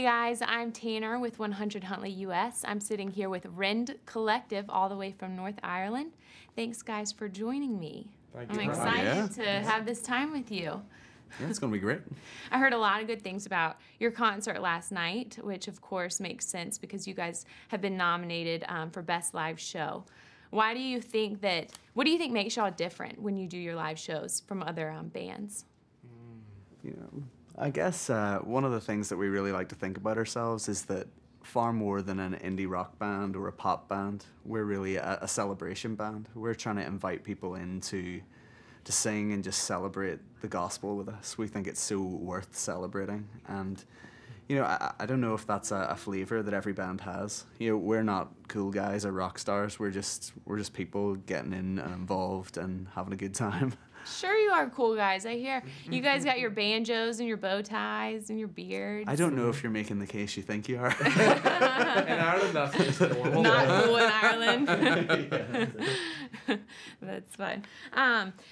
guys, I'm Tanner with 100 Huntley US. I'm sitting here with Rend Collective all the way from North Ireland. Thanks guys for joining me. Thank you. I'm excited to have this time with you. Yeah, it's going to be great. I heard a lot of good things about your concert last night, which of course makes sense because you guys have been nominated for Best Live Show. What do you think makes y'all different when you do your live shows from other bands? You know, I guess one of the things that we really like to think about ourselves is that far more than an indie rock band or a pop band, we're really a celebration band. We're trying to invite people in to sing and just celebrate the gospel with us. We think it's so worth celebrating. And, you know, I don't know if that's a flavor that every band has. You know, we're not cool guys or rock stars. We're just people getting in and involved and having a good time. Sure you are cool guys. I hear you guys got your banjos and your bow ties and your beards. I don't know if you're making the case you think you are. In Ireland, that's just normal. Not cool in Ireland. That's fine.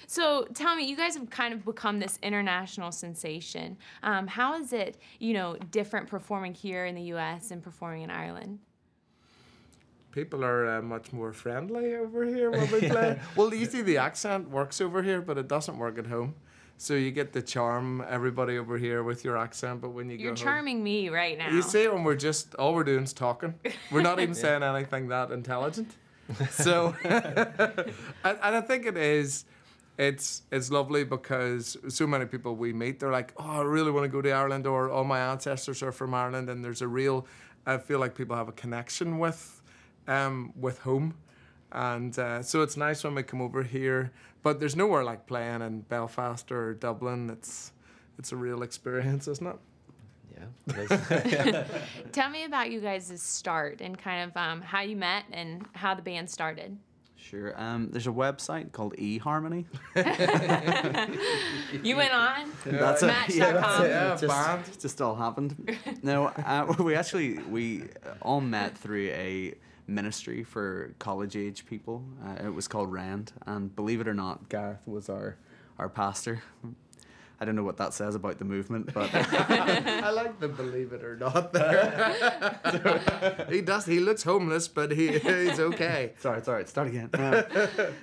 So tell me, you guys have kind of become this international sensation. How is it, you know, different performing here in the U.S. and performing in Ireland? People are much more friendly over here when we play. Well, you see the accent works over here, but it doesn't work at home. So you get to charm everybody over here with your accent, but when you go home... You're charming me right now. You see it when all we're doing is talking. We're not even saying anything that intelligent. So, and I think it's lovely because so many people we meet, they're like, oh, I really want to go to Ireland, or all my ancestors are from Ireland, and there's I feel like people have a connection with home, and so it's nice when we come over here. But there's nowhere like playing in Belfast or Dublin. It's a real experience, isn't it? Yeah. Tell me about you guys' start and kind of how you met and how the band started. Sure. There's a website called eHarmony. You went on? That's Match.com. It just all happened. No, we all met through a ministry for college-age people. It was called Rend, and believe it or not, Gareth was our pastor. I don't know what that says about the movement, but I like the believe it or not there. He looks homeless, but he's okay. Sorry, start again.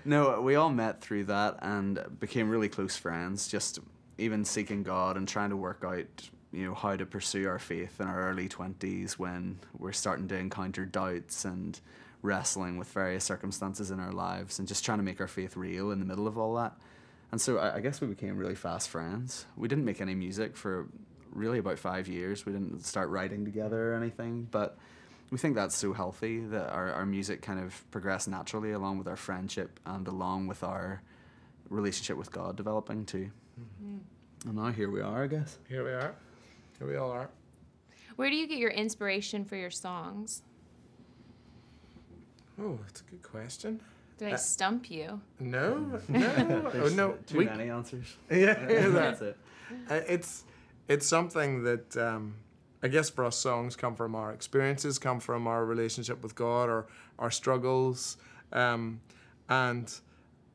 No, we all met through that and became really close friends, just even seeking God and trying to work out, you know, how to pursue our faith in our early 20s when we're starting to encounter doubts and wrestling with various circumstances in our lives and just trying to make our faith real in the middle of all that. And so I guess we became really fast friends. We didn't make any music for really about 5 years. We didn't start writing together or anything, but we think that's so healthy that our music kind of progressed naturally along with our friendship and along with our relationship with God developing too. Mm-hmm. And now here we are, I guess. Here we are. Here we all are. Where do you get your inspiration for your songs? Oh, that's a good question. Did I stump you? No. No. Too many answers. Yeah, that's it. It's something that I guess for us, songs come from our experiences, come from our relationship with God, or our struggles, and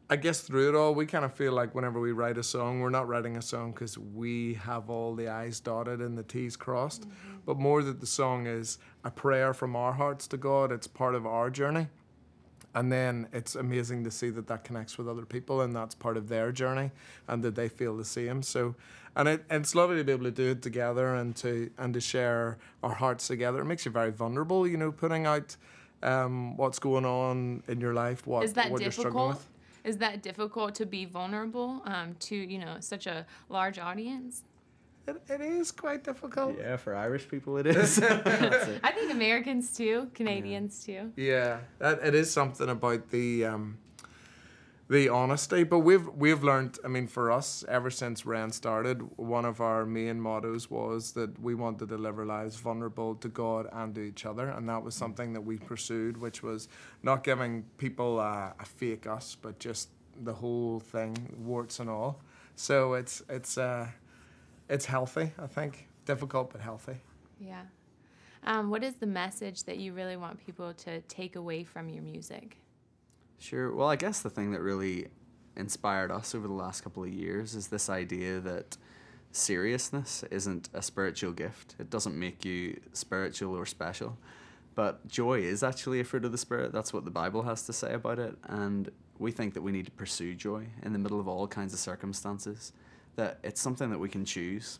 I guess through it all, we kind of feel like whenever we write a song, we're not writing a song because we have all the I's dotted and the T's crossed, but more that the song is a prayer from our hearts to God. It's part of our journey. And then it's amazing to see that connects with other people, and that's part of their journey, and that they feel the same. So, and it's lovely to be able to do it together and to share our hearts together. It makes you very vulnerable, you know, putting out what's going on in your life, what you're struggling with. Is that difficult to be vulnerable to, you know, such a large audience? It is quite difficult. Yeah, for Irish people it is. That's it. I think Americans too, Canadians too. Yeah, it is something about the honesty. But we've learned, I mean, for us, ever since Rend started, one of our main mottos was that we wanted to live our lives vulnerable to God and to each other, and that was something that we pursued, which was not giving people a fake us, but just the whole thing, warts and all. So it's healthy, I think. Difficult, but healthy. Yeah. What is the message that you really want people to take away from your music? Sure. Well, I guess the thing that really inspired us over the last couple of years is this idea that seriousness isn't a spiritual gift. It doesn't make you spiritual or special. But joy is actually a fruit of the Spirit. That's what the Bible has to say about it. And we think that we need to pursue joy in the middle of all kinds of circumstances, that it's something that we can choose.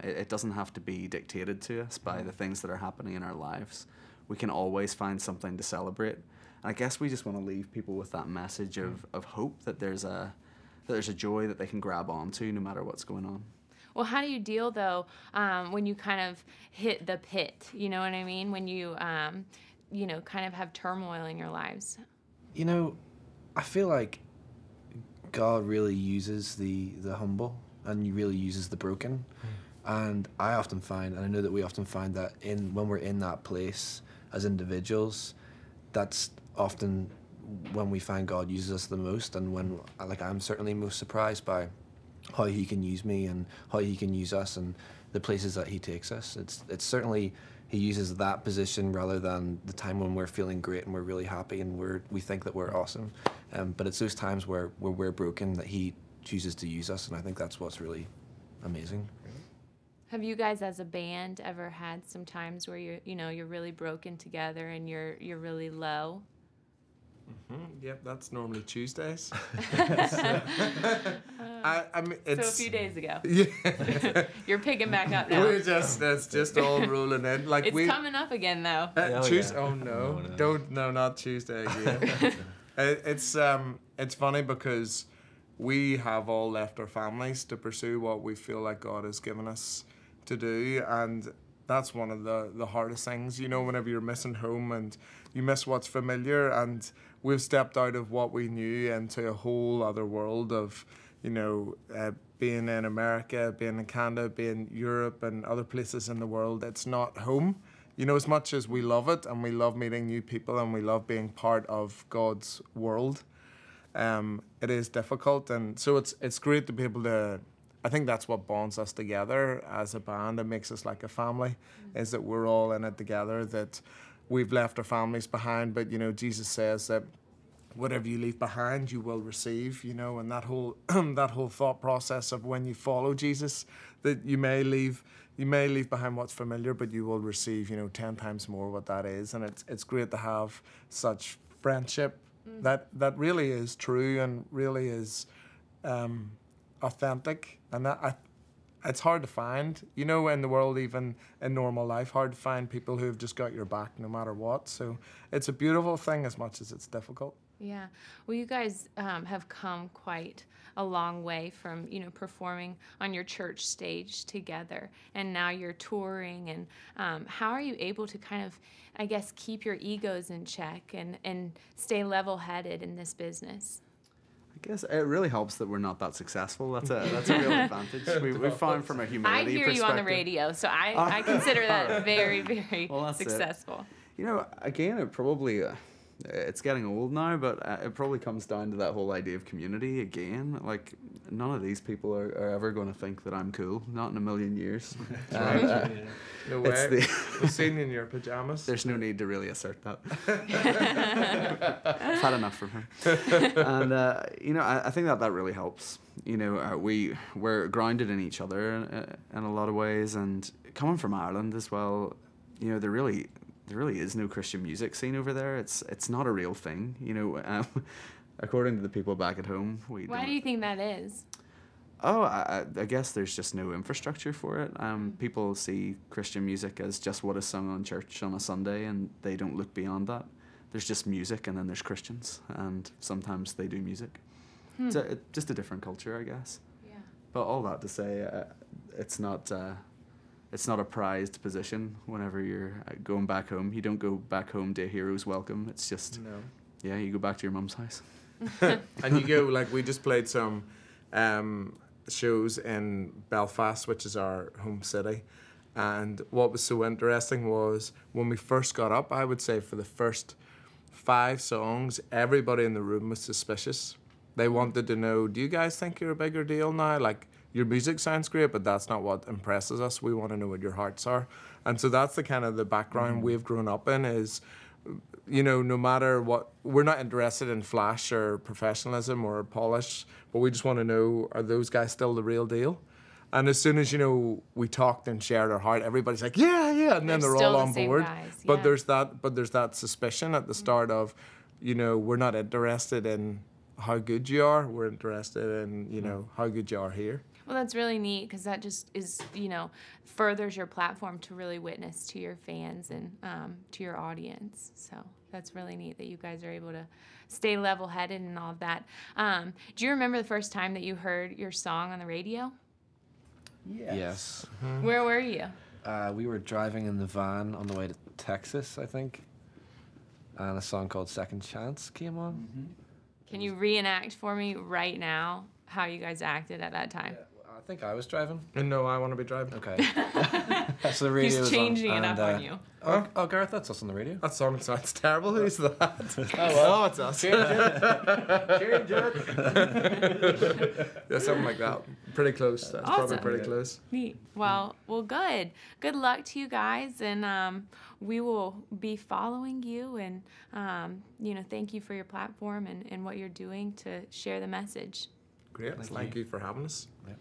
It doesn't have to be dictated to us by the things that are happening in our lives. We can always find something to celebrate. And I guess we just want to leave people with that message of hope, that there's a joy that they can grab onto no matter what's going on. Well, how do you deal, though, when you kind of hit the pit? You know what I mean? When you, kind of have turmoil in your lives? You know, I feel like God really uses the humble, and he really uses the broken. And I often find, and I know that we often find that when we're in that place as individuals, that's often when we find God uses us the most, and when, like, I'm certainly most surprised by how he can use me and how he can use us and the places that he takes us. It's certainly, he uses that position rather than the time when we're feeling great and we're really happy and we think that we're awesome. But it's those times where we're broken that he chooses to use us, and I think that's what's really amazing. Have you guys as a band ever had some times where you're really broken together and you're really low? Yep, that's normally Tuesdays. I mean, it's, so a few days ago. Yeah. You're picking back up now. It's just all rolling in. Like it's coming up again, though. Tuesday. Yeah. Oh no. No. Not Tuesday again. It's funny because we have all left our families to pursue what we feel like God has given us to do, and that's one of the hardest things, whenever you're missing home and you miss what's familiar, and we've stepped out of what we knew into a whole other world of, being in America, being in Canada, being in Europe and other places in the world. It's not home. As much as we love it and we love meeting new people and we love being part of God's world, it is difficult. And so it's great to be able to, I think that's what bonds us together as a band. It makes us like a family, is that we're all in it together, that we've left our families behind, but Jesus says that whatever you leave behind, you will receive, and that whole that whole thought process of when you follow Jesus, that you may leave behind what's familiar, but you will receive, 10 times more what that is. And it's great to have such friendship that really is true and really is authentic, and that it's hard to find, in the world, even in normal life, hard to find people who have just got your back no matter what. So it's a beautiful thing as much as it's difficult. Yeah. Well, you guys have come quite a long way from, performing on your church stage together, and now you're touring. And how are you able to kind of, I guess, keep your egos in check and stay level-headed in this business? I guess it really helps that we're not that successful. That's a real advantage. We've found from a humility I hear you on the radio, so I consider that very, very successful. Again, it probably it's getting old now, but it probably comes down to that whole idea of community again. Like, none of these people are ever going to think that I'm cool. Not in a million years. No way. We've seen you in your pajamas. There's no need to really assert that. I've had enough from her. And, I think that really helps. We're grounded in each other in a lot of ways. And coming from Ireland as well, there really is no Christian music scene over there. It's not a real thing. According to the people back at home. Why do you think that is? Oh, I guess there's just no infrastructure for it. People see Christian music as just what is sung on church on a Sunday, and they don't look beyond that. There's just music, and then there's Christians, and sometimes they do music. It's just a different culture, I guess. Yeah. But all that to say, it's not a prized position whenever you're going back home. You don't go back home to a hero's welcome. It's just, you go back to your mum's house. And you go, like, we just played some shows in Belfast, which is our home city. And what was so interesting was when we first got up, I would say for the first 5 songs, everybody in the room was suspicious. They wanted to know, do you guys think you're a bigger deal now? Like, your music sounds great, but that's not what impresses us. We want to know what your hearts are. And so that's the kind of the background we've grown up in is, no matter what, we're not interested in flash or professionalism or polish, but we just want to know, are those guys still the real deal? And as soon as, you know, we talked and shared our heart, everybody's like, yeah, and then they're still all the on same board. guys, But yeah. there's that suspicion at the start of, you know, we're not interested in how good you are. We're interested in, you know, how good you are here. Well, that's really neat because that just is, you know, furthers your platform to really witness to your fans and to your audience. So that's really neat that you guys are able to stay level-headed and all of that. Do you remember the first time that you heard your song on the radio? Yes. Where were you? We were driving in the van on the way to Texas, I think, and a song called Second Chance came on. Can you reenact for me right now how you guys acted at that time? I think I was driving. And no, I want to be driving. Okay. So the radio He's was changing on, it up and, on you. Oh, Gareth, that's us on the radio. That song sounds terrible. Who's that? Oh, it's us. Yeah, something like that. Pretty close. That's probably Awesome. pretty close. Neat. Well, good. Good luck to you guys, and we will be following you. And you know, thank you for your platform and what you're doing to share the message. Great. Thank you for having us. Yeah.